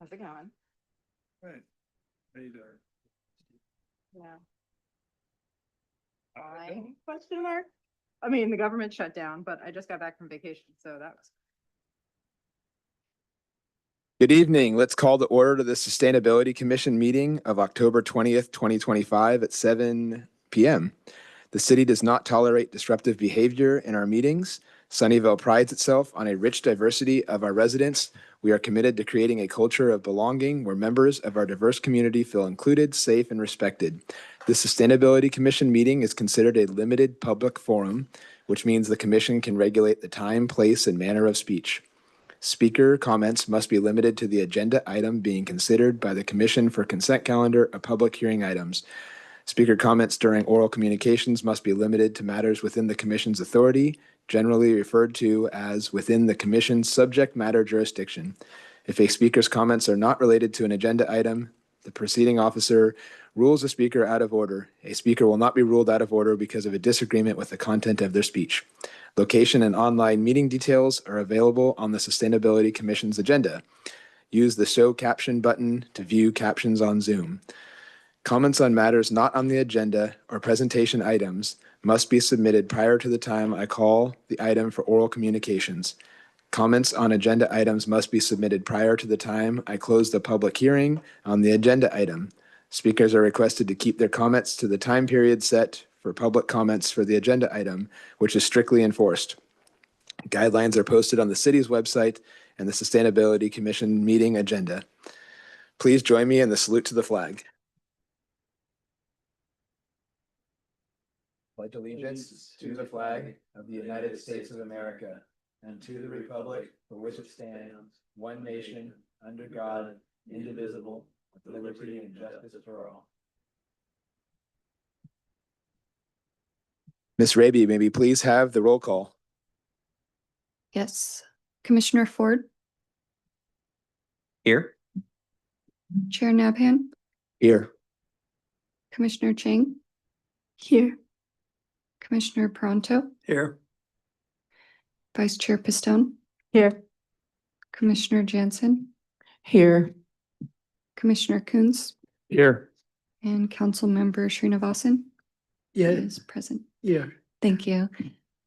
How's it going? Right. Ready to. Yeah. Fine, question mark? I mean, the government shut down, but I just got back from vacation, so that was. Good evening. Let's call the order to the Sustainability Commission meeting of October 20th, 2025 at 7 p.m. The city does not tolerate disruptive behavior in our meetings. Sunnyvale prides itself on a rich diversity of our residents. We are committed to creating a culture of belonging where members of our diverse community feel included, safe, and respected. The Sustainability Commission meeting is considered a limited public forum, which means the commission can regulate the time, place, and manner of speech. Speaker comments must be limited to the agenda item being considered by the commission for consent calendar of public hearing items. Speaker comments during oral communications must be limited to matters within the commission's authority, generally referred to as within the commission's subject matter jurisdiction. If a speaker's comments are not related to an agenda item, the proceeding officer rules a speaker out of order. A speaker will not be ruled out of order because of a disagreement with the content of their speech. Location and online meeting details are available on the Sustainability Commission's agenda. Use the Show Caption button to view captions on Zoom. Comments on matters not on the agenda or presentation items must be submitted prior to the time I call the item for oral communications. Comments on agenda items must be submitted prior to the time I close the public hearing on the agenda item. Speakers are requested to keep their comments to the time period set for public comments for the agenda item, which is strictly enforced. Guidelines are posted on the city's website and the Sustainability Commission meeting agenda. Please join me in the salute to the flag. Pledge allegiance to the flag of the United States of America and to the republic for which it stands, one nation, under God, indivisible, with liberty and justice for all. Ms. Raby, may we please have the roll call? Yes. Commissioner Ford, Here. Chair Nabhan, Here. Commissioner Chang. Here. Commissioner Pronto, Here. Vice Chair Pistone, Here. Commissioner Jansen, Here. Commissioner Coons, Here. and Council Member Srinivasan Yeah. is present. Yeah. Thank you.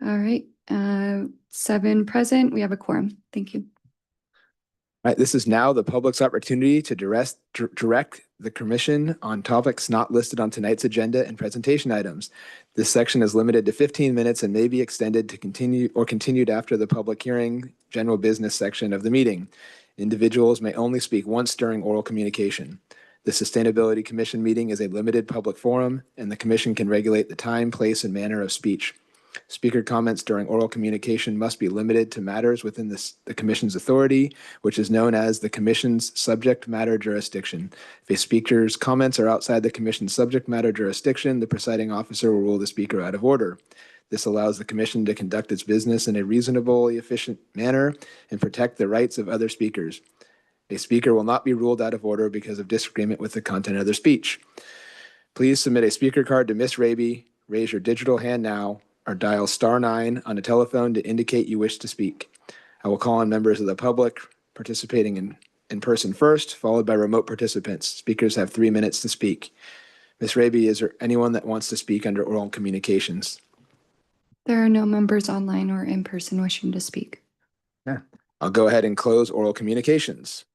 All right, 7 present. We have a quorum. Thank you. All right, this is now the public's opportunity to direct the commission on topics not listed on tonight's agenda and presentation items. This section is limited to 15 minutes and may be extended to continued after the public hearing general business section of the meeting. Individuals may only speak once during oral communication. The Sustainability Commission meeting is a limited public forum, and the commission can regulate the time, place, and manner of speech. Speaker comments during oral communication must be limited to matters within the commission's authority, which is known as the commission's subject matter jurisdiction. If a speaker's comments are outside the commission's subject matter jurisdiction, the presiding officer will rule the speaker out of order. This allows the commission to conduct its business in a reasonably efficient manner and protect the rights of other speakers. A speaker will not be ruled out of order because of disagreement with the content of their speech. Please submit a speaker card to Ms. Raby, raise your digital hand now, or dial *9 on a telephone to indicate you wish to speak. I will call on members of the public participating in person first, followed by remote participants. Speakers have 3 minutes to speak. Ms. Raby, is there anyone that wants to speak under oral communications? There are no members online or in person wishing to speak. Yeah. I'll go ahead and close oral communications.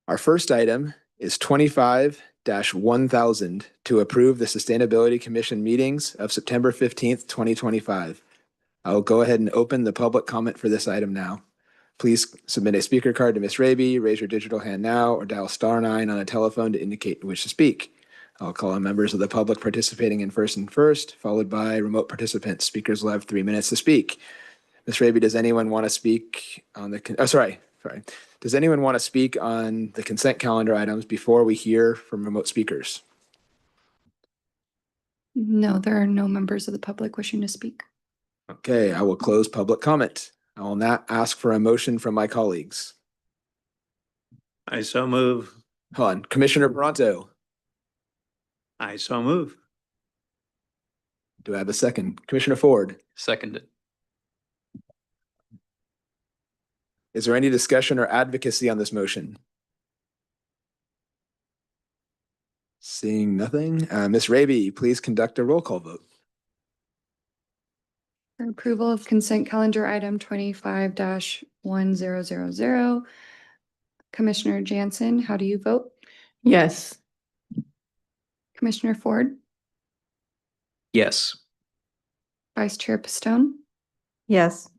Our first item is 25-1000 to approve the Sustainability Commission meetings of September 15th, 2025. I'll go ahead and open the public comment for this item now. Please submit a speaker card to Ms. Raby, raise your digital hand now, or dial *9 on a telephone to indicate you wish to speak. I'll call on members of the public participating in person first, followed by remote participants. Speakers will have 3 minutes to speak. Ms. Raby, does anyone want to speak on the, sorry. Does anyone want to speak on the consent calendar items before we hear from remote speakers? No, there are no members of the public wishing to speak. Okay, I will close public comment. I will not ask for a motion from my colleagues. I so move. Hold on, Commissioner Pronto, I so move. do I have a second? Commissioner Ford, Seconded. Is there any discussion or advocacy on this motion? Seeing nothing, Ms. Raby, please conduct a roll call vote. For approval of consent calendar item 25-1000. Commissioner Jansen, how do you vote? Yes. Commissioner Ford, Yes. Vice Chair Pistone, Yes.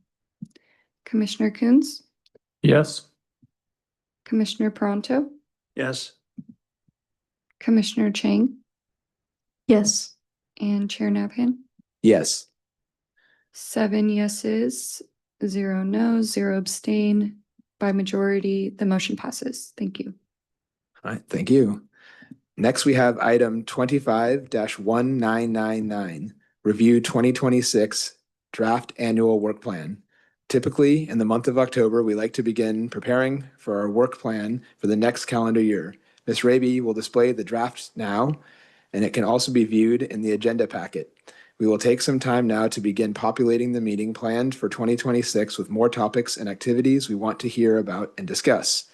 Commissioner Coons, Yes. Commissioner Peranto, Yes. Commissioner Chang, Yes. and Chair Nabhan. Yes. 7 yeses, 0 no's, 0 abstain. By majority, the motion passes. Thank you. All right, thank you. Next, we have item 25-1999, review 2026 draft annual work plan. Typically, in the month of October, we like to begin preparing for our work plan for the next calendar year. Ms. Raby will display the drafts now, and it can also be viewed in the agenda packet. We will take some time now to begin populating the meeting planned for 2026 with more topics and activities we want to hear about and discuss.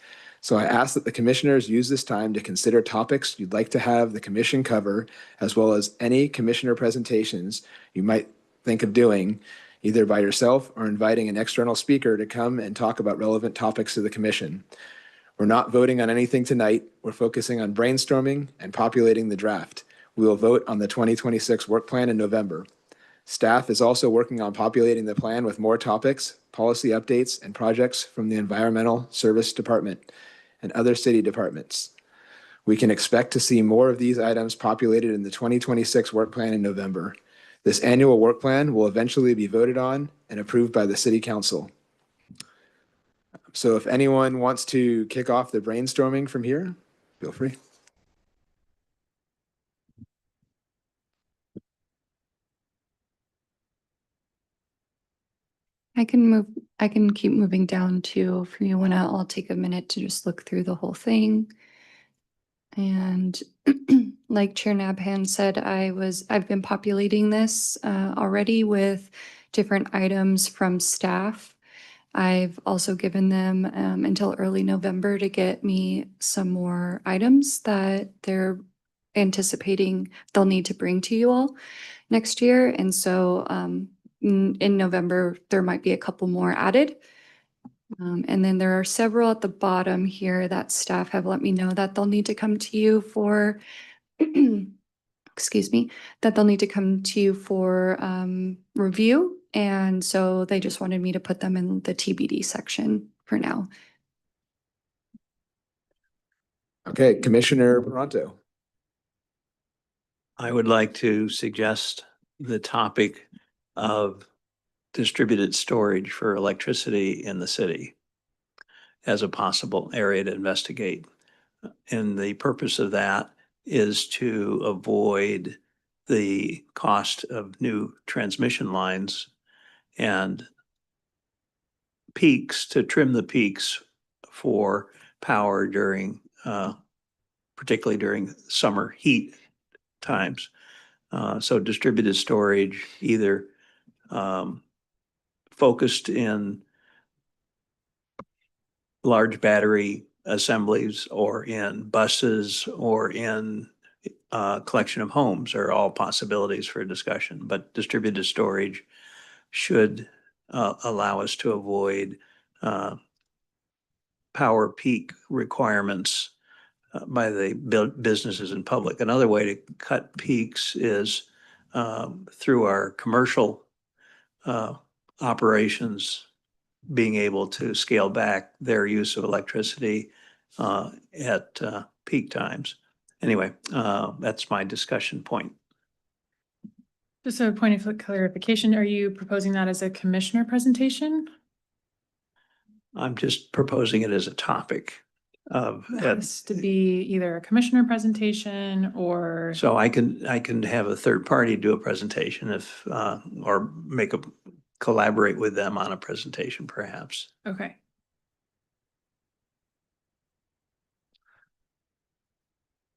So I ask that the commissioners use this time to consider topics you'd like to have the commission cover, as well as any commissioner presentations you might think of doing, either by yourself or inviting an external speaker to come and talk about relevant topics to the commission. We're not voting on anything tonight. We're focusing on brainstorming and populating the draft. We will vote on the 2026 work plan in November. Staff is also working on populating the plan with more topics, policy updates, and projects from the Environmental Service Department and other city departments. We can expect to see more of these items populated in the 2026 work plan in November. This annual work plan will eventually be voted on and approved by the city council. So if anyone wants to kick off the brainstorming from here, feel free. I can keep moving down too. If you want to, I'll take a minute to just look through the whole thing. And like Chair Nabhan said, I've been populating this already with different items from staff. I've also given them until early November to get me some more items that they're anticipating they'll need to bring to you all next year. And so in November, there might be a couple more added. And then there are several at the bottom here that staff have let me know that they'll need to come to you for, excuse me, that they'll need to come to you for review. And so they just wanted me to put them in the TBD section for now. Okay, Commissioner Peranto. I would like to suggest the topic of distributed storage for electricity in the city as a possible area to investigate. And the purpose of that is to avoid the cost of new transmission lines and peaks, to trim the peaks for power during, particularly during summer heat times. So distributed storage, either focused in large battery assemblies or in buses or in collection of homes, are all possibilities for discussion. But distributed storage should allow us to avoid power peak requirements by the businesses and public. Another way to cut peaks is through our commercial operations being able to scale back their use of electricity at peak times. Anyway, that's my discussion point. Just a point of clarification, are you proposing that as a commissioner presentation? I'm just proposing it as a topic of. It has to be either a commissioner presentation or. So I can have a third party do a presentation if, or collaborate with them on a presentation perhaps. Okay.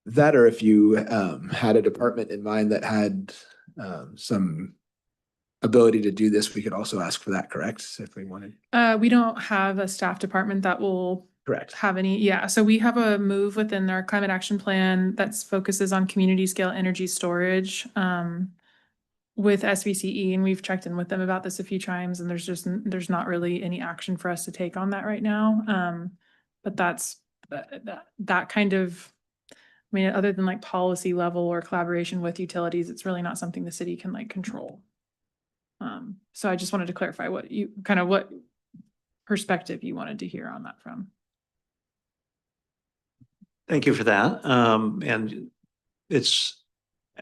That, or if you had a department in mind that had some ability to do this, we could also ask for that, correct? If we wanted. We don't have a staff department that will Correct. have any, yeah, so we have a move within our climate action plan that focuses on community scale energy storage with SVCE, and we've checked in with them about this a few times, and there's not really any action for us to take on that right now. But that's that kind of, I mean, other than like policy level or collaboration with utilities, it's really not something the city can like control. So I just wanted to clarify what perspective you wanted to hear on that from. Thank you for that. And it's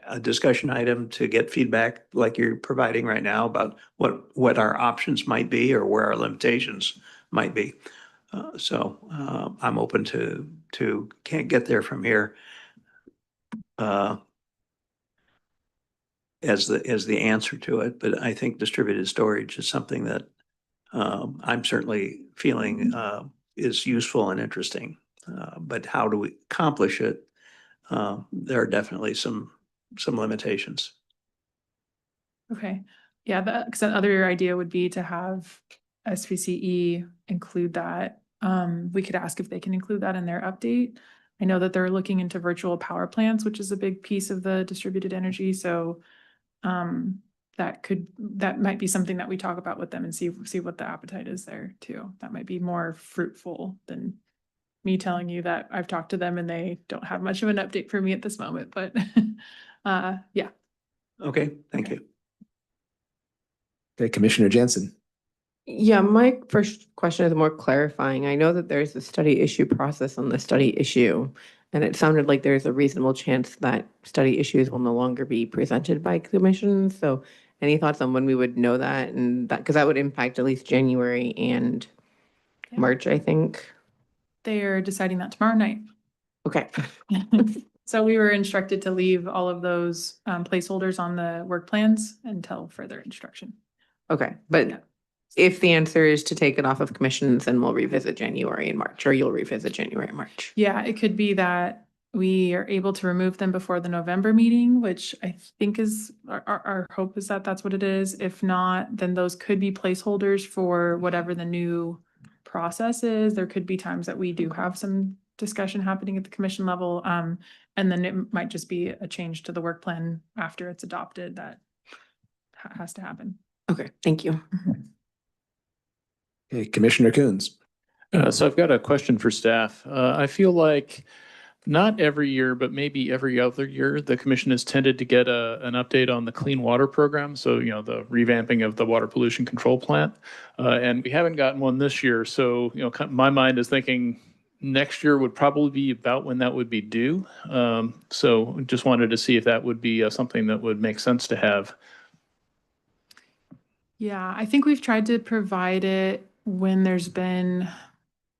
a discussion item to get feedback like you're providing right now about what our options might be or where our limitations might be. So I'm open to can't get there from here as the answer to it, but I think distributed storage is something that I'm certainly feeling is useful and interesting. But how do we accomplish it? There are definitely some limitations. Okay, yeah, because that other idea would be to have SVCE include that. We could ask if they can include that in their update. I know that they're looking into virtual power plants, which is a big piece of the distributed energy, so that might be something that we talk about with them and see what the appetite is there too. That might be more fruitful than me telling you that I've talked to them and they don't have much of an update for me at this moment, but yeah. Okay, thank you. Okay, Commissioner Jansen. Yeah, my first question is more clarifying. I know that there's a study issue process on the study issue, and it sounded like there's a reasonable chance that study issues will no longer be presented by commissions. So any thoughts on when we would know that? And that, because that would impact at least January and Yeah. March, I think. They are deciding that tomorrow night. Okay. So we were instructed to leave all of those placeholders on the work plans until further instruction. Okay, but Yeah. if the answer is to take it off of commissions, then we'll revisit January and March, or you'll revisit January and March. Yeah, it could be that we are able to remove them before the November meeting, which I think is our hope is that that's what it is. If not, then those could be placeholders for whatever the new process is. There could be times that we do have some discussion happening at the commission level. And then it might just be a change to the work plan after it's adopted that has to happen. Okay, thank you. Okay, Commissioner Coons. So I've got a question for staff. I feel like not every year, but maybe every other year, the commission has tended to get an update on the clean water program. So, you know, the revamping of the water pollution control plant. And we haven't gotten one this year. So, you know, my mind is thinking next year would probably be about when that would be due. So just wanted to see if that would be something that would make sense to have. Yeah, I think we've tried to provide it when there's been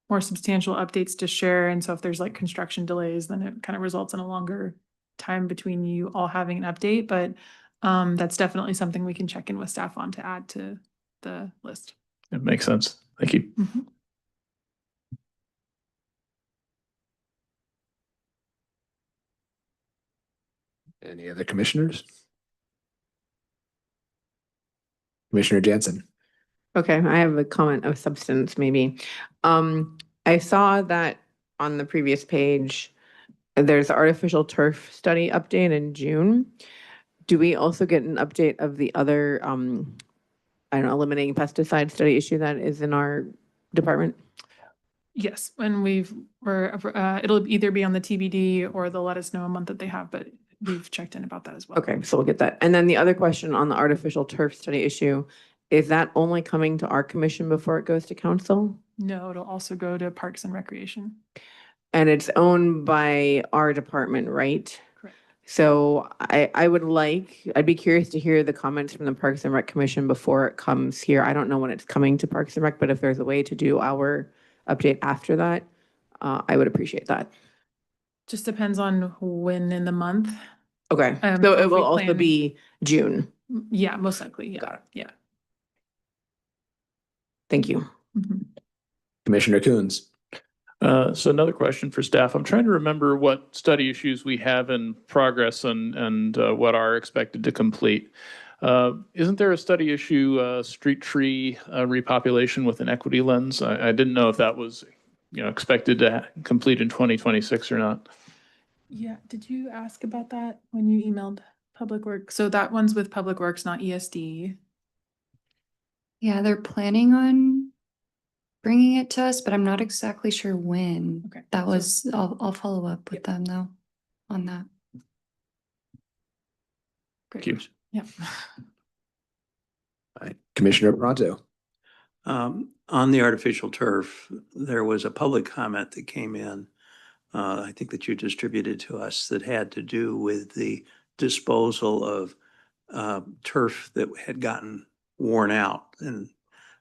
more substantial updates to share. And so if there's like construction delays, then it kind of results in a longer time between you all having an update. But that's definitely something we can check in with staff on to add to the list. It makes sense. Thank you. Mm-hmm. Any other commissioners? Commissioner Jansen. Okay, I have a comment of substance maybe. I saw that on the previous page, there's artificial turf study update in June. Do we also get an update of the other, I don't know, eliminating pesticide study issue that is in our department? Yes, and it'll either be on the TBD or they'll let us know a month that they have, but we've checked in about that as well. Okay, so we'll get that. And then the other question on the artificial turf study issue, is that only coming to our commission before it goes to council? No, it'll also go to Parks and Recreation. And it's owned by our department, right? Correct. So I'd be curious to hear the comments from the Parks and Rec Commission before it comes here. I don't know when it's coming to Parks and Rec, but if there's a way to do our update after that, I would appreciate that. Just depends on when in the month. Okay, so if it we will also plan- be June. Yeah, most likely. Yeah. Got it. Yeah. Thank you. Mhm. Commissioner Coons. So another question for staff. I'm trying to remember what study issues we have in progress and what are expected to complete. Isn't there a study issue, street tree repopulation with an equity lens? I didn't know if that was, expected to complete in 2026 or not. Yeah, did you ask about that when you emailed Public Works? So that one's with Public Works, not ESD. Yeah, they're planning on bringing it to us, but I'm not exactly sure when. Okay, That so- was, I'll follow up with Yep. them though, on that. Thank you. Yeah. All right, Commissioner Pronto. On the artificial turf, there was a public comment that came in, I think that you distributed to us, that had to do with the disposal of turf that had gotten worn out and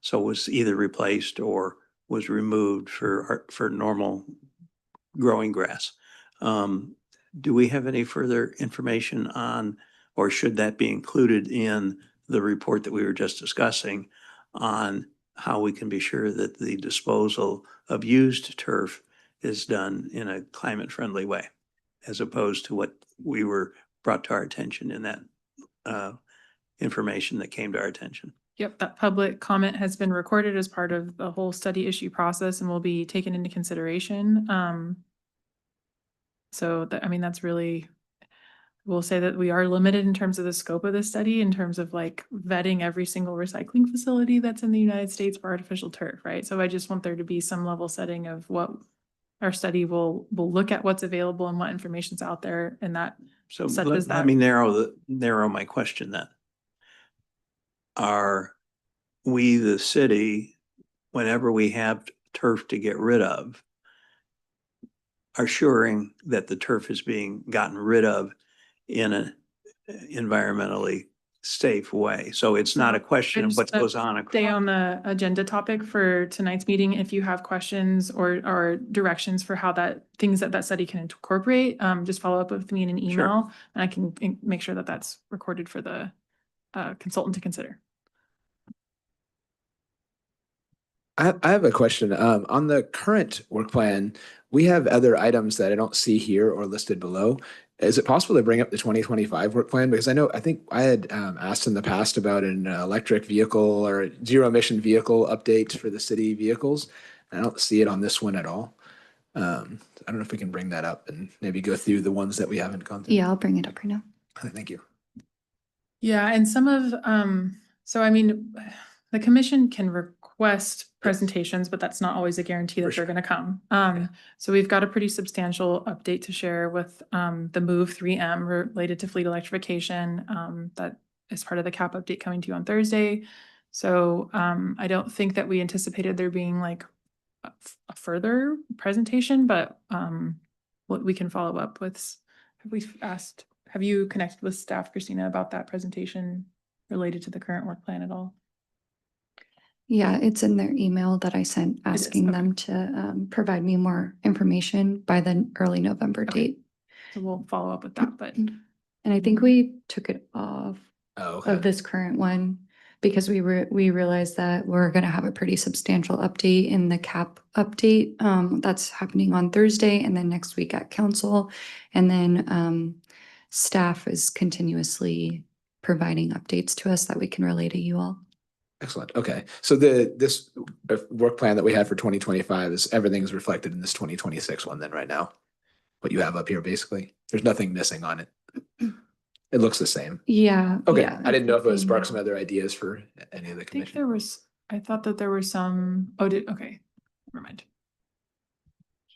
so was either replaced or was removed for normal growing grass. Do we have any further information on, or should that be included in the report that we were just discussing on how we can be sure that the disposal of used turf is done in a climate-friendly way, as opposed to what we were brought to our attention in that information that came to our attention? Yep, that public comment has been recorded as part of the whole study issue process and will be taken into consideration. So that, I mean, that's really, we'll say that we are limited in terms of the scope of the study, in terms of like vetting every single recycling facility that's in the United States for artificial turf, right? So I just want there to be some level setting of what our study will look at what's available and what information's out there, and that So Such let as let that. me narrow my question then. Are we, the city, whenever we have turf to get rid of, assuring that the turf is being gotten rid of in an environmentally safe way? So it's not a question of what goes on. Stay on the agenda topic for tonight's meeting. If you have questions or directions for how things that study can incorporate, just follow up with me in an email and I can make sure that that's recorded for the consultant to consider. I have a question. On the current work plan, we have other items that I don't see here or listed below. Is it possible to bring up the 2025 work plan? Because I think I had asked in the past about an electric vehicle or zero emission vehicle update for the city vehicles. I don't see it on this one at all. I don't know if we can bring that up and maybe go through the ones that we haven't gone through. Yeah, I'll bring it up right now. Thank you. Yeah, and some of, so I mean, the commission can request presentations, but that's not always a guarantee that For they're sure. gonna come. So we've got a pretty substantial update to share with the Move 3M related to fleet electrification. That is part of the CAP update coming to you on Thursday. So I don't think that we anticipated there being like a further presentation, but what we can follow up with. Have you connected with staff, Christina, about that presentation related to the current work plan at all? Yeah, it's in their email that I sent is, asking okay. them to provide me more information by the early November Okay. date. So we'll follow up with that, but And I think we took it off Oh, okay. of this current one because we realized that we're gonna have a pretty substantial update in the CAP update. That's happening on Thursday and then next week at council. And then staff is continuously providing updates to us that we can relay to you all. Excellent. Okay. So this work plan that we had for 2025 is everything's reflected in this 2026 one then right now. What you have up here, basically. There's nothing missing on it. It looks the same. Yeah. Okay. yeah, I didn't know if it would everything. spark some other ideas for any of the I think commission. I thought that there were some, okay, never mind.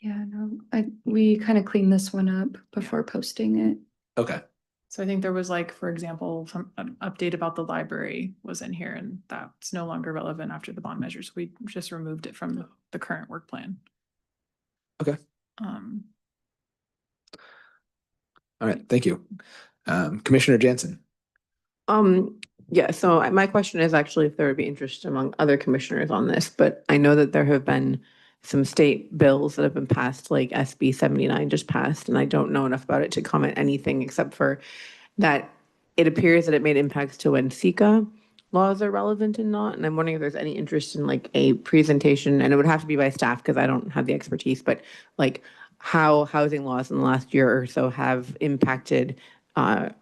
Yeah, no, we kind of cleaned this one up before posting it. Okay. So I think there was like, for example, some an update about the library was in here and that's no longer relevant after the bond measures. We just removed it from the current work plan. Okay. Um, All right. Thank you. Commissioner Jansen. Yeah, so my question is actually if there would be interest among other commissioners on this, but I know that there have been some state bills that have been passed, like SB 79 just passed, and I don't know enough about it to comment anything except for that it appears that it made impacts to NSECA, laws are relevant and not. And I'm wondering if there's any interest in like a presentation, and it would have to be by staff because I don't have the expertise, but like how housing laws in the last year or so have impacted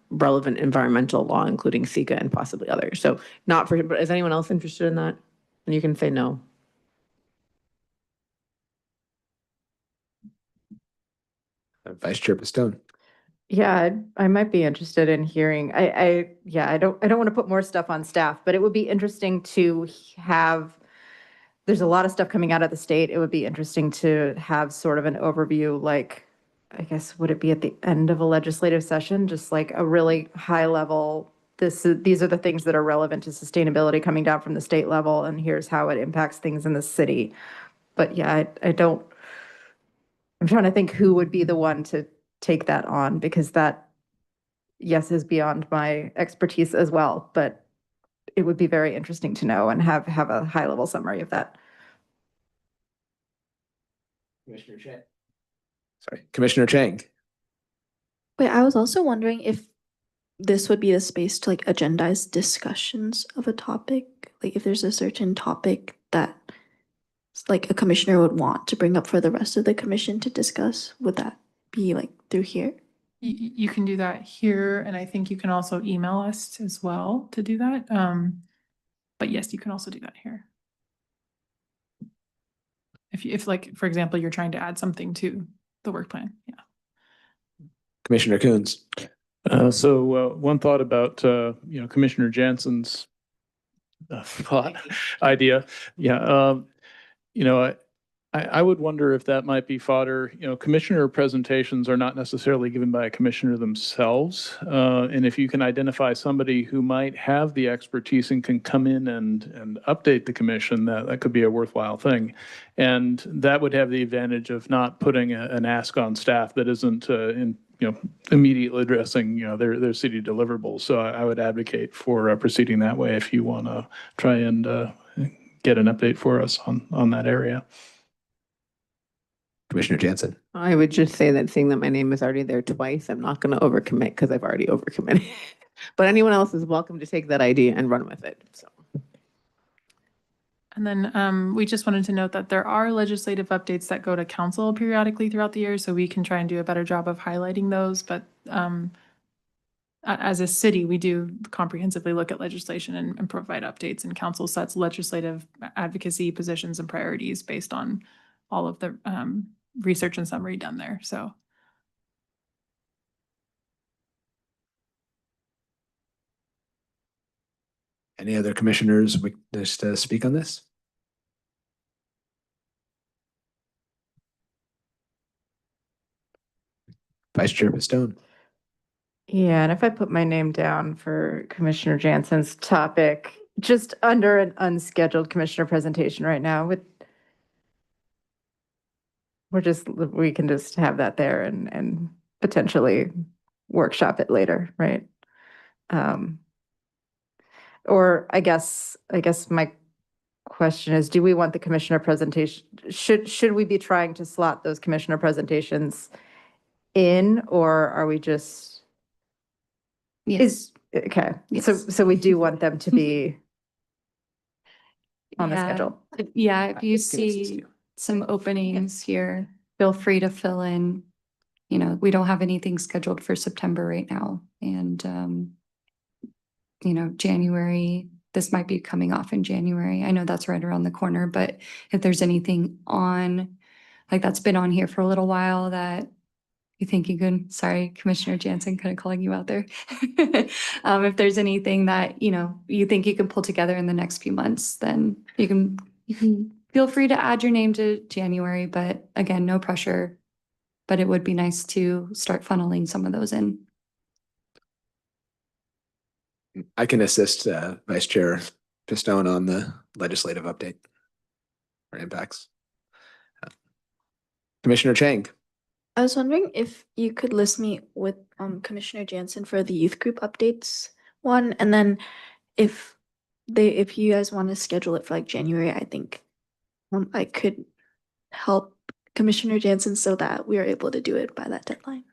relevant environmental law, including SECA and possibly others. So not for, but is anyone else interested in that? And you can say no. Vice Chair Pistone. Yeah, I might be interested in hearing, I don't want to put more stuff on staff, but it would be interesting to have, there's a lot of stuff coming out of the state. It would be interesting to have sort of an overview, like, I guess, would it be at the end of a legislative session? Just like a really high level, these are the things that are relevant to sustainability coming down from the state level, and here's how it impacts things in the city. But yeah, I'm trying to think who would be the one to take that on, because that, yes, is beyond my expertise as well, but it would be very interesting to know and have a high level summary of that. Commissioner Chang. Sorry, Commissioner Chang. Wait, I was also wondering if this would be the space to like agendize discussions of a topic. Like if there's a certain topic that like a commissioner would want to bring up for the rest of the commission to discuss, would that be like through here? You can do that here, and I think you can also email us as well to do that. But yes, you can also do that here. If like, for example, you're trying to add something to the work plan, yeah. Commissioner Coons. One thought about, Commissioner Jansen's idea. Yeah. I would wonder if that might be fodder. Commissioner presentations are not necessarily given by a commissioner themselves. And if you can identify somebody who might have the expertise and can come in and update the commission, that could be a worthwhile thing. And that would have the advantage of not putting an ask on staff that isn't immediately addressing, their city deliverables. So I would advocate for proceeding that way if you want to try and get an update for us on that area. Commissioner Jansen. I would just say that seeing that my name is already there twice, I'm not going to overcommit because I've already overcommitted. But anyone else is welcome to take that idea and run with it. So. And then we just wanted to note that there are legislative updates that go to council periodically throughout the year, so we can try and do a better job of highlighting those. But as a city, we do comprehensively look at legislation and provide updates, and council sets legislative advocacy positions and priorities based on all of the research and summary done there. So. Any other commissioners wish to speak on this? Vice Chair Pistone. Yeah, and if I put my name down for Commissioner Jansen's topic, just under an unscheduled commissioner presentation right now, we can just have that there and potentially workshop it later, right? Or I guess my question is, do we want the commissioner presentation? Should we be trying to slot those commissioner presentations in, or are we just? Yes. Okay, Yes. so we do want them to be on the Yeah. schedule. Yeah, if you see some openings here, feel free to fill in. We don't have anything scheduled for September right now. And, January, this might be coming off in January. I know that's right around the corner, but if there's anything on, like that's been on here for a little while that you think you can, sorry, Commissioner Jansen, kind of calling you out there. If there's anything that, you think you can pull together in the next few months, then you can feel free to add your name to January, but again, no pressure. But it would be nice to start funneling some of those in. I can assist Vice Chair Pistone on the legislative update or impacts. Commissioner Chang. I was wondering if you could list me with Commissioner Jansen for the youth group updates one, and then if you guys want to schedule it for like January, I think I could help Commissioner Jansen so that we are able to do it by that deadline.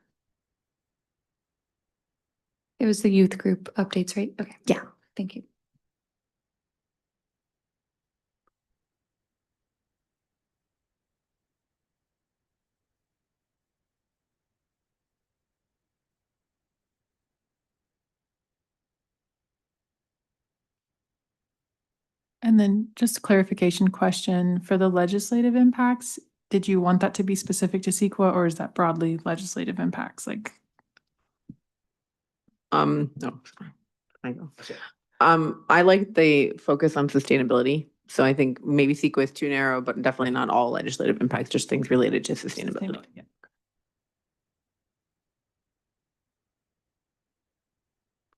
It was the youth group updates, right? Okay. Yeah. Thank you. And then just a clarification question for the legislative impacts. Did you want that to be specific to CEQA or is that broadly legislative impacts? Like, No. I go. I like the focus on sustainability. So I think maybe CEQA is too narrow, but definitely not all legislative impacts, just things related to sustainability. yeah.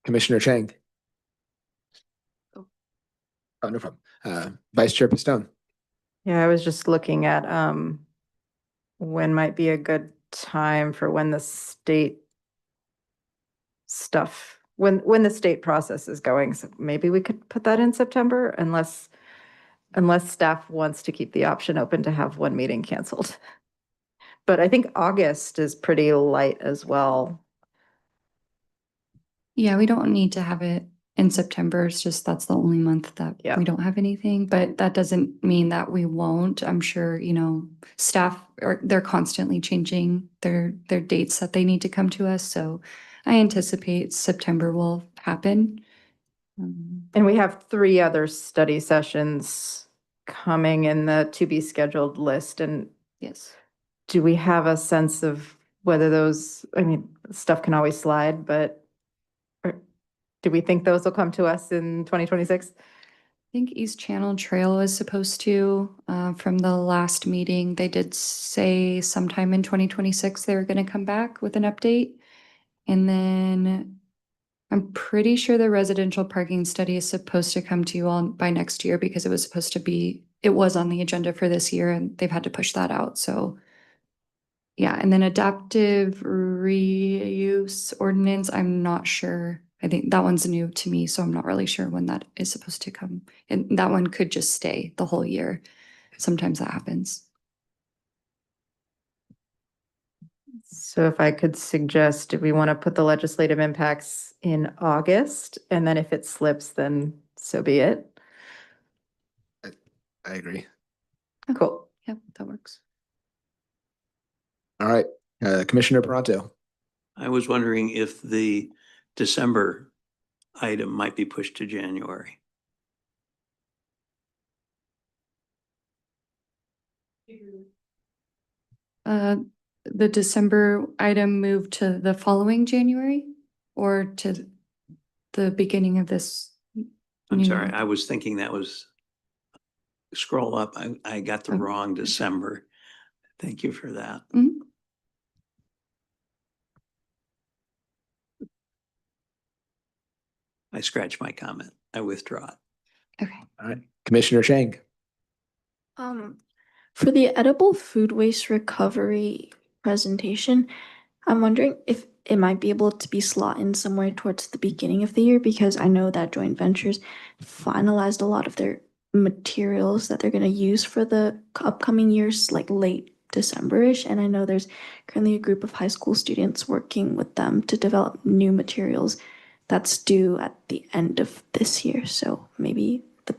Commissioner Chang. Oh, no problem. Vice Chair Pistone. Yeah, I was just looking at when might be a good time for when the state stuff, when the state process is going. So maybe we could put that in September unless staff wants to keep the option open to have one meeting canceled. But I think August is pretty light as well. Yeah, we don't need to have it in September. It's just that's the only month that Yeah. we don't have anything, but that doesn't mean that we won't. I'm sure, staff they're constantly changing their dates that they need to come to us. So I anticipate September will happen. And we have 3 other study sessions coming in the to be scheduled list. And Yes. do we have a sense of whether those, I mean, stuff can always slide, but do we think those will come to us in 2026? I think East Channel Trail is supposed to, from the last meeting, they did say sometime in 2026 they were going to come back with an update. And then I'm pretty sure the residential parking study is supposed to come to you all by next year because it was on the agenda for this year and they've had to push that out. So yeah, and then adaptive reuse ordinance, I'm not sure. I think that one's new to me, so I'm not really sure when that is supposed to come. And that one could just stay the whole year. Sometimes that happens. So if I could suggest, do we want to put the legislative impacts in August? And then if it slips, then so be it. I agree. Cool. Yeah, that works. All right. Commissioner Peranto. I was wondering if the December item might be pushed to January. The December item moved to the following January or to the beginning of this? I'm new sorry, month? I was thinking that was, scroll up, I got the Okay. wrong December. Thank you for that. Mhm. I scratched my comment. I withdraw it. Okay. All right. Commissioner Chang. For the edible food waste recovery presentation, I'm wondering if it might be able to be slot in somewhere towards the beginning of the year because I know that joint ventures finalized a lot of their materials that they're going to use for the upcoming years, like late December-ish. And I know there's currently a group of high school students working with them to develop new materials that's due at the end of this year. So maybe the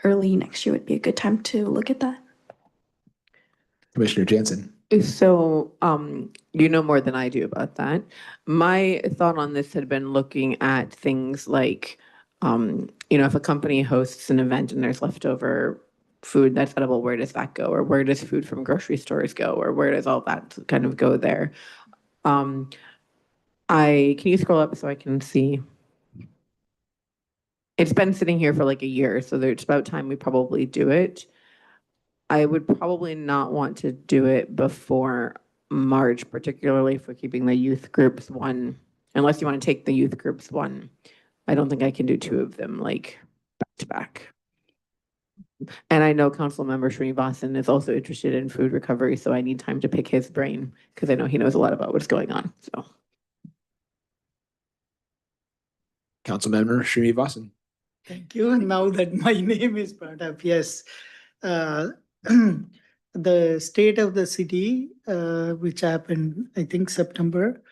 early next year would be a good time to look at that. Commissioner Jansen. So, you know more than I do about that. My thought on this had been looking at things like, if a company hosts an event and there's leftover food that's edible, where does that go? Or where does food from grocery stores go? Or where does all that kind of go there? Can you scroll up so I can see? It's been sitting here for like a year, so it's about time we probably do it. I would probably not want to do it before March, particularly if we're keeping the youth groups one, unless you want to take the youth groups one. I don't think I can do 2 of them like back to back. And I know Council Member Srinivasan is also interested in food recovery, so I need time to pick his brain because I know he knows a lot about what's going on. So, Councilmember Srinivasan. Thank you. Now that my name is brought up, yes. The state of the city, which happened, I think, September,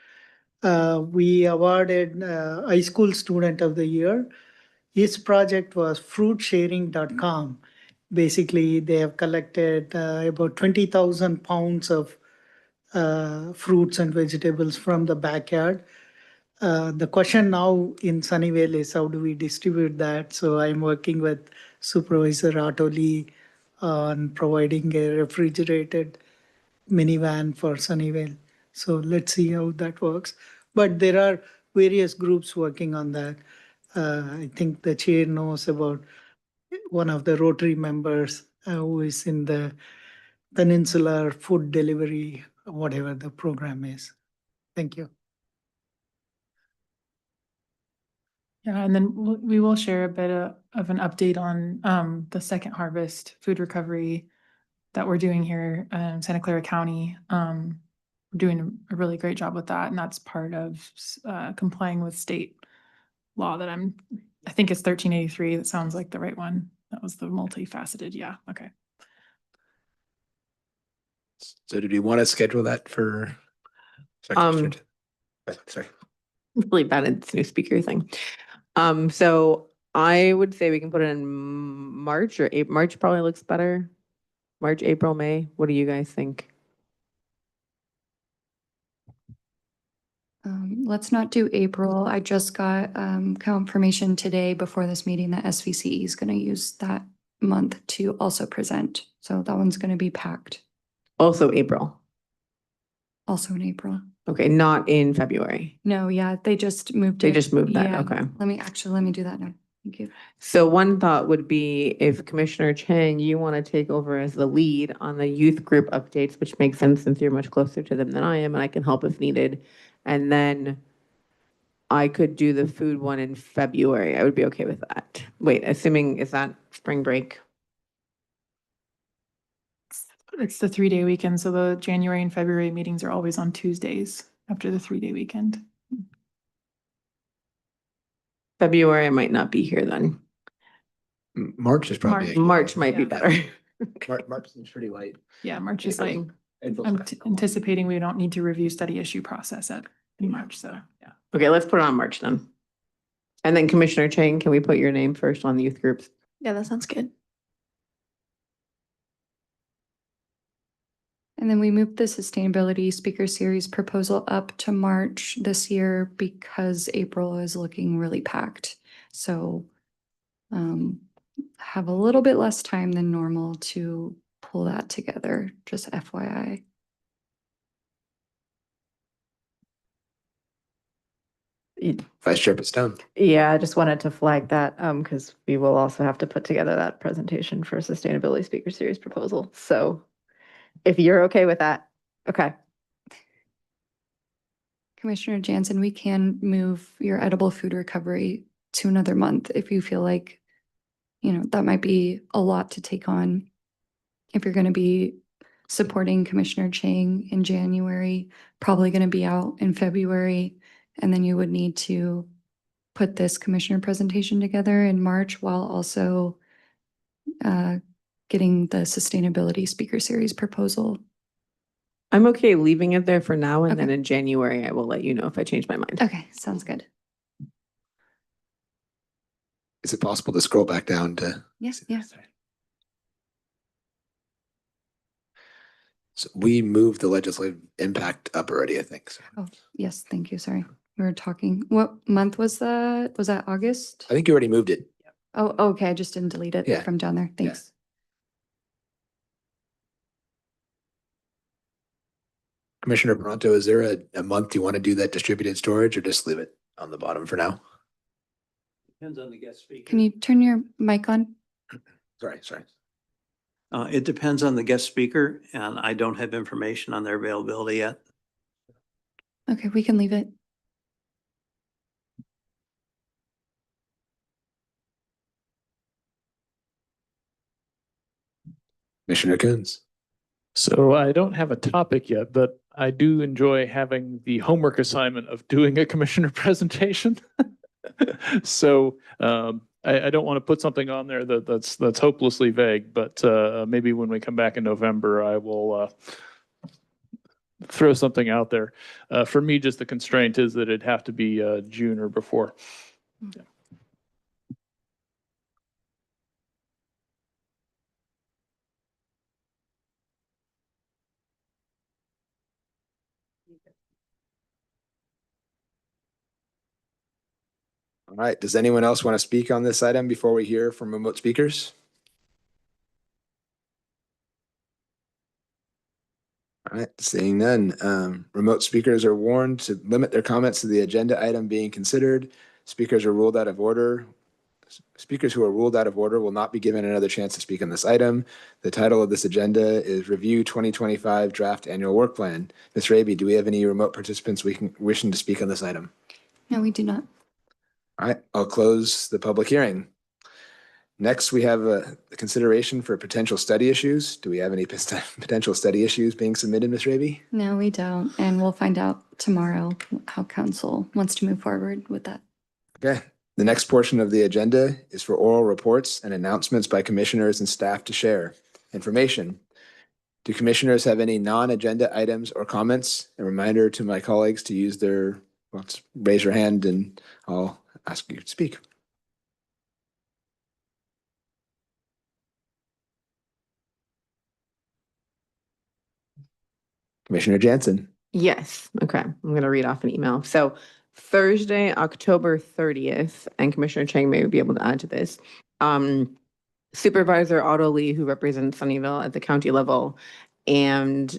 we awarded high school student of the year. His project was fruitsharing.com. Basically, they have collected about 20,000 pounds of fruits and vegetables from the backyard. The question now in Sunnyvale is how do we distribute that? So I'm working with Supervisor Otto Lee on providing a refrigerated minivan for Sunnyvale. So let's see how that works. But there are various groups working on that. I think the chair knows about one of the Rotary members who is in the peninsular food delivery, whatever the program is. Thank you. Yeah, and then we will share a bit of an update on the second harvest food recovery that we're doing here in Santa Clara County. We're doing a really great job with that, and that's part of complying with state law that I think it's 1383. That sounds like the right one. That was the multifaceted. Yeah. Okay. So did we want to schedule that for? Sorry, sorry. Really bad at this new speaker thing. So I would say we can put it in March or April. March probably looks better. March, April, May. What do you guys think? Let's not do April. I just got confirmation today before this meeting that SVCE is going to use that month to also present. So that one's going to be packed Also April. also in April. Okay, not in February. No, yeah, they just moved They it. just moved that, Yeah. okay. Let me do that now. Thank you. So one thought would be if Commissioner Chang, you want to take over as the lead on the youth group updates, which makes sense since you're much closer to them than I am, and I can help if needed. And then I could do the food one in February. I would be okay with that. Wait, assuming, is that spring break? It's the 3-day weekend, so the January and February meetings are always on Tuesdays after the 3-day weekend. February, I might not be here then. March is probably. March might be Yeah. better. March is pretty light. Yeah, March is like, April's I'm fine. anticipating we don't need to review study issue process in March, so, yeah. Okay, let's put it on March then. And then Commissioner Chang, can we put your name first on the youth groups? Yeah, that sounds good. And then we moved the sustainability speaker series proposal up to March this year because April is looking really packed. So have a little bit less time than normal to pull that together, just FYI. Vice Chair Stone. Yeah, I just wanted to flag that because we will also have to put together that presentation for sustainability speaker series proposal. So if you're okay with that, okay. Commissioner Jansen, we can move your edible food recovery to another month if you feel like, that might be a lot to take on. If you're going to be supporting Commissioner Chang in January, probably going to be out in February, and then you would need to put this commissioner presentation together in March while also getting the sustainability speaker series proposal. I'm okay leaving it there for now, and then Okay. in January, I will let you know if I change my mind. Okay, sounds good. Is it possible to scroll back down to? Yes, yeah. So we moved the legislative impact up already, I think. So Oh, yes, thank you. Sorry. We were talking. What month was that? Was that August? I think you already moved it. Oh, okay. I just didn't delete it Yeah. from down there. Thanks. Commissioner Pronto, is there a month you want to do that distributed storage or just leave it on the bottom for now? Depends on the guest speaker. Can you turn your mic on? Sorry. It depends on the guest speaker, and I don't have information on their availability yet. Okay, we can leave it. Commissioner Coons. So I don't have a topic yet, but I do enjoy having the homework assignment of doing a commissioner presentation. So I don't want to put something on there that's hopelessly vague, but maybe when we come back in November, I will throw something out there. For me, just the constraint is that it'd have to be June or before. Yeah. All right, does anyone else want to speak on this item before we hear from remote speakers? All right, seeing none, remote speakers are warned to limit their comments to the agenda item being considered. Speakers who are ruled out of order will not be given another chance to speak on this item. The title of this agenda is Review 2025 Draft Annual Work Plan. Ms. Raby, do we have any remote participants wishing to speak on this item? No, we do not. All right, I'll close the public hearing. Next, we have the consideration for potential study issues. Do we have any potential study issues being submitted, Ms. Raby? No, we don't. And we'll find out tomorrow how council wants to move forward with that. Okay. The next portion of the agenda is for oral reports and announcements by commissioners and staff to share information. Do commissioners have any non-agenda items or comments? A reminder to my colleagues to use raise your hand and I'll ask you to speak. Commissioner Jansen. Yes. Okay. I'm going to read off an email. So Thursday, October 30th, and Commissioner Chang may be able to add to this. Supervisor Otto Lee, who represents Sunnyvale at the county level, and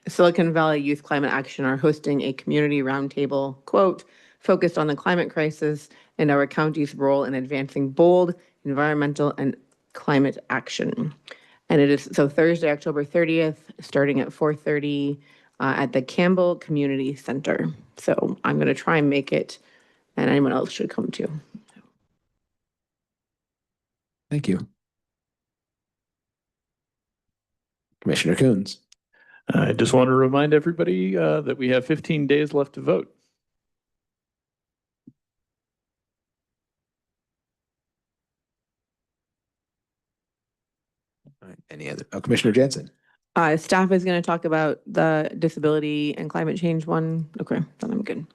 Silicon Valley Youth Climate Action are hosting a community roundtable, quote, focused on the climate crisis and our county's role in advancing bold environmental and climate action. And it is so Thursday, October 30th, starting at 4:30 at the Campbell Community Center. So I'm going to try and make it, and anyone else should come too. Thank you. Commissioner Coons. I just want to remind everybody that we have 15 days left to vote. All right, any other? Oh, Commissioner Jansen. Staff is going to talk about the disability and climate change one. Okay, then I'm good.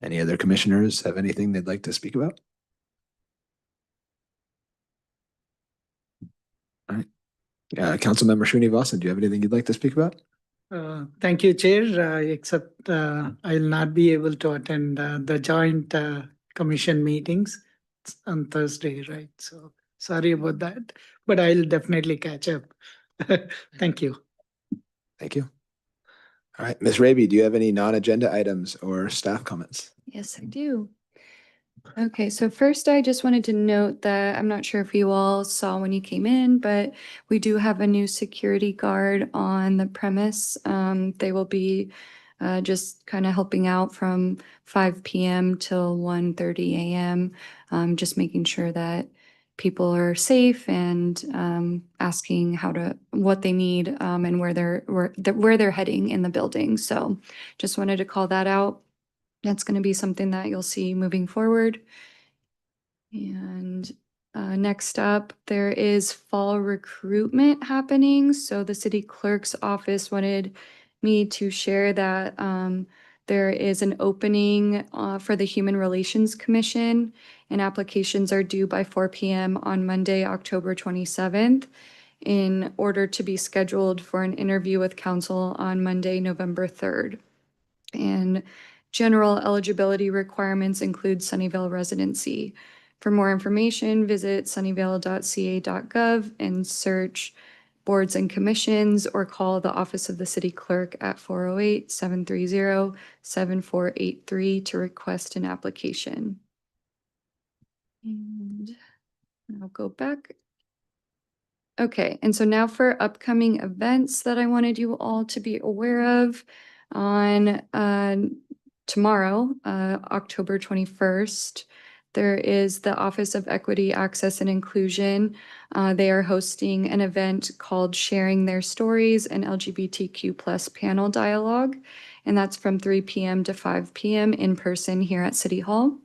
Any other commissioners have anything they'd like to speak about? All right. Councilmember Srinivasan, do you have anything you'd like to speak about? Thank you, Chair, except I'll not be able to attend the joint commission meetings on Thursday, right? So sorry about that, but I'll definitely catch up. Thank you. Thank you. All right, Ms. Raby, do you have any non-agenda items or staff comments? Yes, I do. Okay, so first I just wanted to note that I'm not sure if you all saw when you came in, but we do have a new security guard on the premise. They will be just kind of helping out from 5 p.m. till 1:30 a.m. Just making sure that people are safe and asking what they need and where they're heading in the building. So just wanted to call that out. That's going to be something that you'll see moving forward. And next up, there is fall recruitment happening. So the city clerk's office wanted me to share that there is an opening for the Human Relations Commission, and applications are due by 4 p.m. on Monday, October 27th, in order to be scheduled for an interview with council on Monday, November 3rd. And general eligibility requirements include Sunnyvale residency. For more information, visit sunnyvale.ca.gov and search boards and commissions or call the office of the city clerk at 408-730-7483 to request an application. And I'll go back. Okay, and so now for upcoming events that I wanted you all to be aware of. On tomorrow, October 21st, there is the Office of Equity, Access, and Inclusion. They are hosting an event called Sharing Their Stories, an LGBTQ+ panel dialogue, and that's from 3 p.m. to 5 p.m. in person here at City Hall.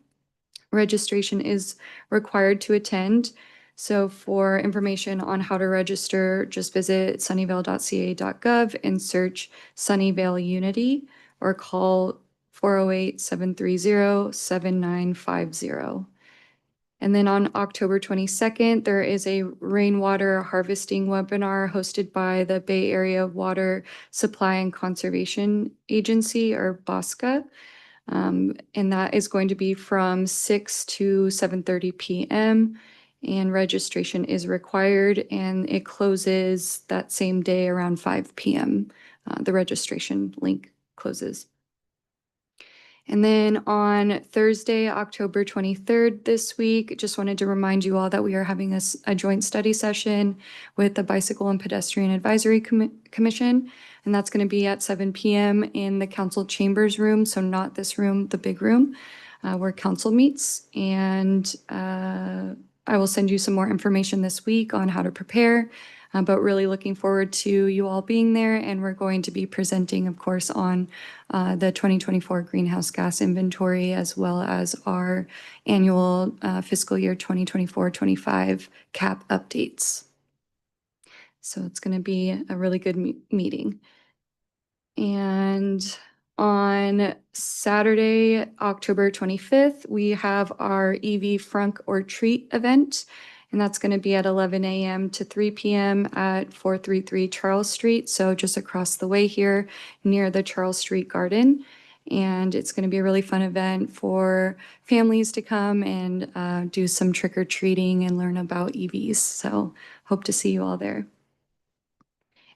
Registration is required to attend. So for information on how to register, just visit sunnyvale.ca.gov and search Sunnyvale Unity or call 408-730-7950. And then on October 22nd, there is a rainwater harvesting webinar hosted by the Bay Area Water Supply and Conservation Agency, or BOSCA. And that is going to be from 6 to 7:30 p.m. And registration is required, and it closes that same day around 5 p.m. The registration link closes. And then on Thursday, October 23rd this week, just wanted to remind you all that we are having a joint study session with the Bicycle and Pedestrian Advisory Commission. And that's going to be at 7 p.m. in the council chambers room. So not this room, the big room where council meets. And I will send you some more information this week on how to prepare. But really looking forward to you all being there. And we're going to be presenting, of course, on the 2024 greenhouse gas inventory, as well as our annual fiscal year 2024-25 CAP updates. So it's going to be a really good meeting. And on Saturday, October 25th, we have our EV Frunk or Treat event. And that's going to be at 11 a.m. to 3 p.m. at 433 Charles Street. So just across the way here near the Charles Street Garden. And it's going to be a really fun event for families to come and do some trick-or-treating and learn about EVs. So hope to see you all there.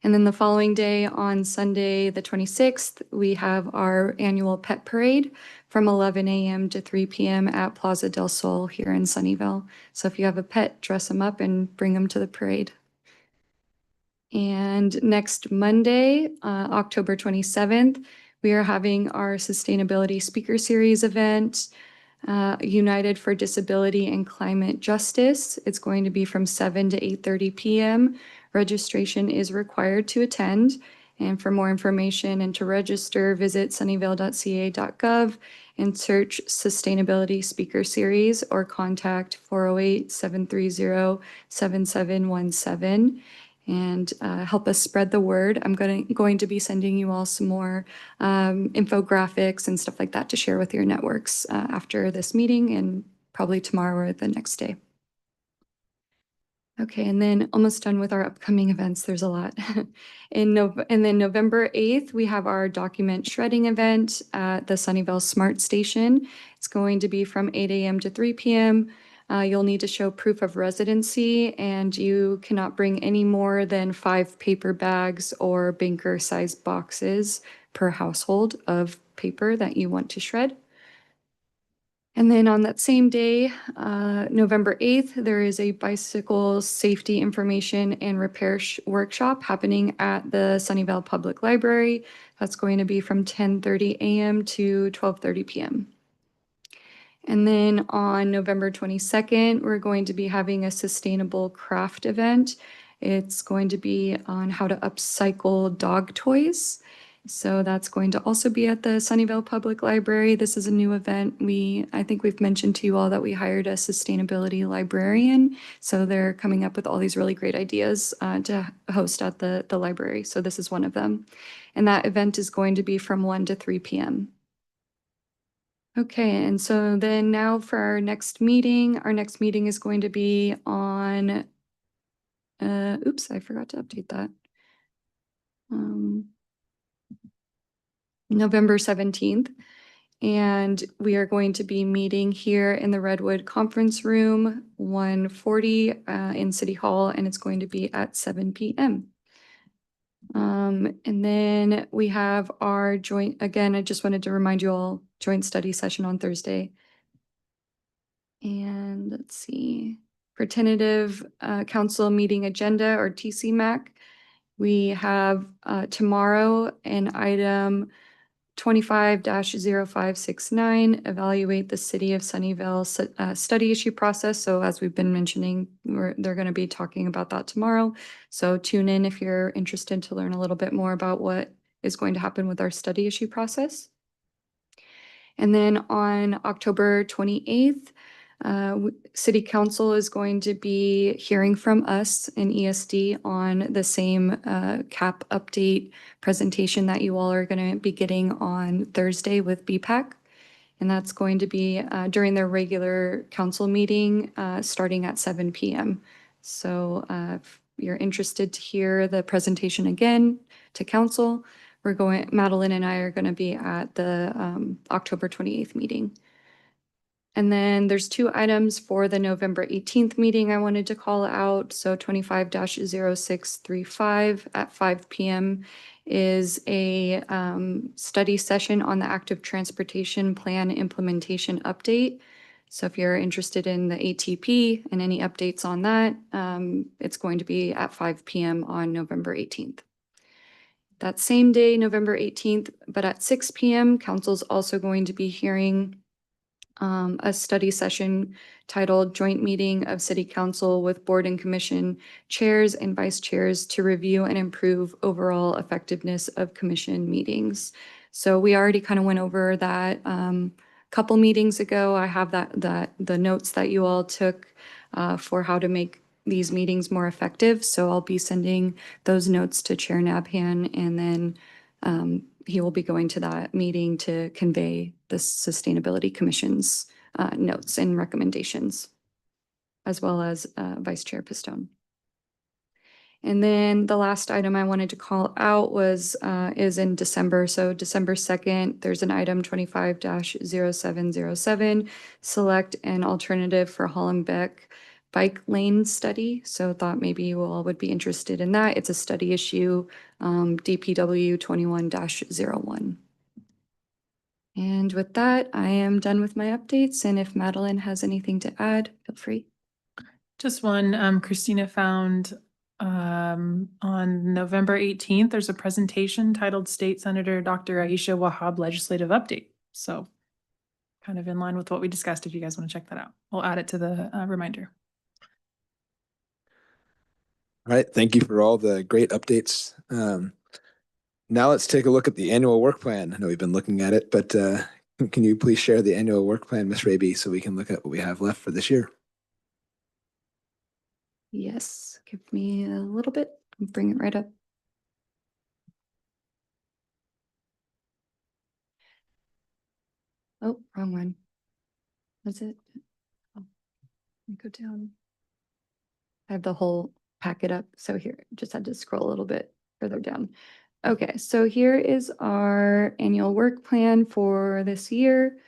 And then the following day, on Sunday, the 26th, we have our annual pet parade from 11 a.m. to 3 p.m. at Plaza del Sol here in Sunnyvale. So if you have a pet, dress them up and bring them to the parade. And next Monday, October 27th, we are having our Sustainability Speaker Series event, United for Disability and Climate Justice. It's going to be from 7 to 8:30 p.m. Registration is required to attend. And for more information and to register, visit sunnyvale.ca.gov and search Sustainability Speaker Series or contact 408-730-7717 and help us spread the word. I'm going to be sending you all some more infographics and stuff like that to share with your networks after this meeting and probably tomorrow or the next day. Okay, and then almost done with our upcoming events. There's a lot. And then November 8th, we have our document shredding event at the Sunnyvale Smart Station. It's going to be from 8 a.m. to 3 p.m. You'll need to show proof of residency, and you cannot bring any more than 5 paper bags or banker-sized boxes per household of paper that you want to shred. And then on that same day, November 8th, there is a bicycle safety information and repair workshop happening at the Sunnyvale Public Library. That's going to be from 10:30 a.m. to 12:30 p.m. And then on November 22nd, we're going to be having a sustainable craft event. It's going to be on how to upcycle dog toys. So that's going to also be at the Sunnyvale Public Library. This is a new event. I think we've mentioned to you all that we hired a sustainability librarian. So they're coming up with all these really great ideas to host at the library. So this is one of them. And that event is going to be from 1 to 3 p.m. Okay, and so then now for our next meeting is going to be on, oops, I forgot to update that. November 17th. And we are going to be meeting here in the Redwood Conference Room 140 in City Hall, and it's going to be at 7 p.m. And then we have our joint, again, I just wanted to remind you all, joint study session on Thursday. And let's see, for tentative council meeting agenda or TCMAC, we have tomorrow an item 25-0569, evaluate the City of Sunnyvale study issue process. So as we've been mentioning, they're going to be talking about that tomorrow. So tune in if you're interested to learn a little bit more about what is going to happen with our study issue process. And then on October 28th, City Council is going to be hearing from us in ESD on the same CAP update presentation that you all are going to be getting on Thursday with BPAC. And that's going to be during their regular council meeting, starting at 7 p.m. So if you're interested to hear the presentation again to council, Madeline and I are going to be at the October 28th meeting. And then there's 2 items for the November 18th meeting I wanted to call out. So 25-0635 at 5 p.m. is a study session on the active transportation plan implementation update. So if you're interested in the ATP and any updates on that, it's going to be at 5 p.m. on November 18th. That same day, November 18th, but at 6 p.m., council's also going to be hearing a study session titled Joint Meeting of City Council with Board and Commission Chairs and Vice Chairs to Review and Improve Overall Effectiveness of Commission Meetings. So we already kind of went over that couple meetings ago. I have the notes that you all took for how to make these meetings more effective. So I'll be sending those notes to Chair Nabhan, and then he will be going to that meeting to convey the Sustainability Commission's notes and recommendations, as well as Vice Chair Pistone. And then the last item I wanted to call out is in December. So December 2nd, there's an item 25-0707, select an alternative for Hollenbeck bike lane study. So thought maybe you all would be interested in that. It's a study issue, DPW 21-01. And with that, I am done with my updates. And if Madeline has anything to add, feel free. Just one, Christina found on November 18th, there's a presentation titled State Senator Dr. Aisha Wahab Legislative Update. So kind of in line with what we discussed, if you guys want to check that out. We'll add it to the reminder. All right, thank you for all the great updates. Now let's take a look at the annual work plan. I know we've been looking at it, but can you please share the annual work plan, Ms. Raby, so we can look at what we have left for this year? Yes, give me a little bit. I'll bring it right up. Oh, wrong one. Was it? Oh, let me go down. I have the whole packet up. So here, just had to scroll a little bit further down. Okay, so here is our annual work plan for this year.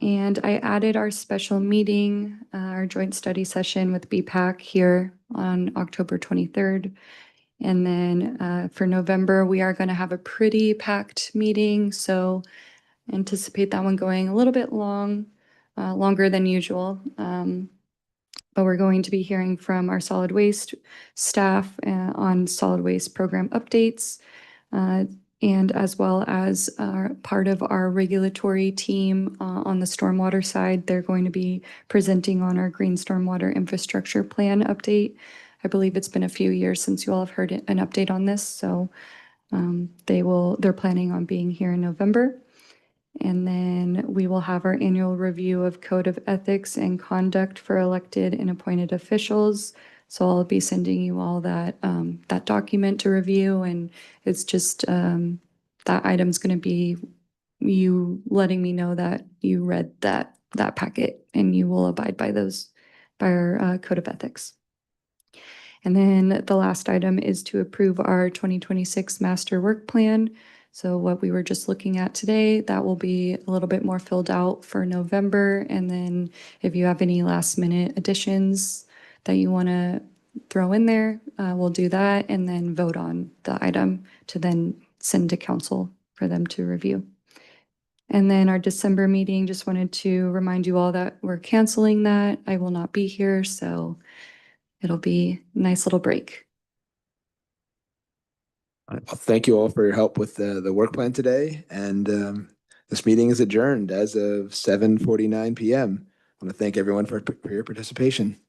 And I added our special meeting, our joint study session with BPAC here on October 23rd. And then for November, we are going to have a pretty packed meeting. So anticipate that one going a little bit longer than usual. But we're going to be hearing from our solid waste staff on solid waste program updates, and as well as part of our regulatory team on the stormwater side. They're going to be presenting on our green stormwater infrastructure plan update. I believe it's been a few years since you all have heard an update on this, so they're planning on being here in November. And then we will have our annual review of code of ethics and conduct for elected and appointed officials. So I'll be sending you all that document to review, and it's just that item's going to be you letting me know that you read that packet and you will abide by our code of ethics. And then the last item is to approve our 2026 master work plan. So what we were just looking at today, that will be a little bit more filled out for November. And then if you have any last minute additions that you want to throw in there, we'll do that and then vote on the item to then send to council for them to review. And then our December meeting, just wanted to remind you all that we're canceling that. I will not be here, so it'll be a nice little break. All right, well, thank you all for your help with the work plan today. And this meeting is adjourned as of 7:49 p.m. I want to thank everyone for your participation.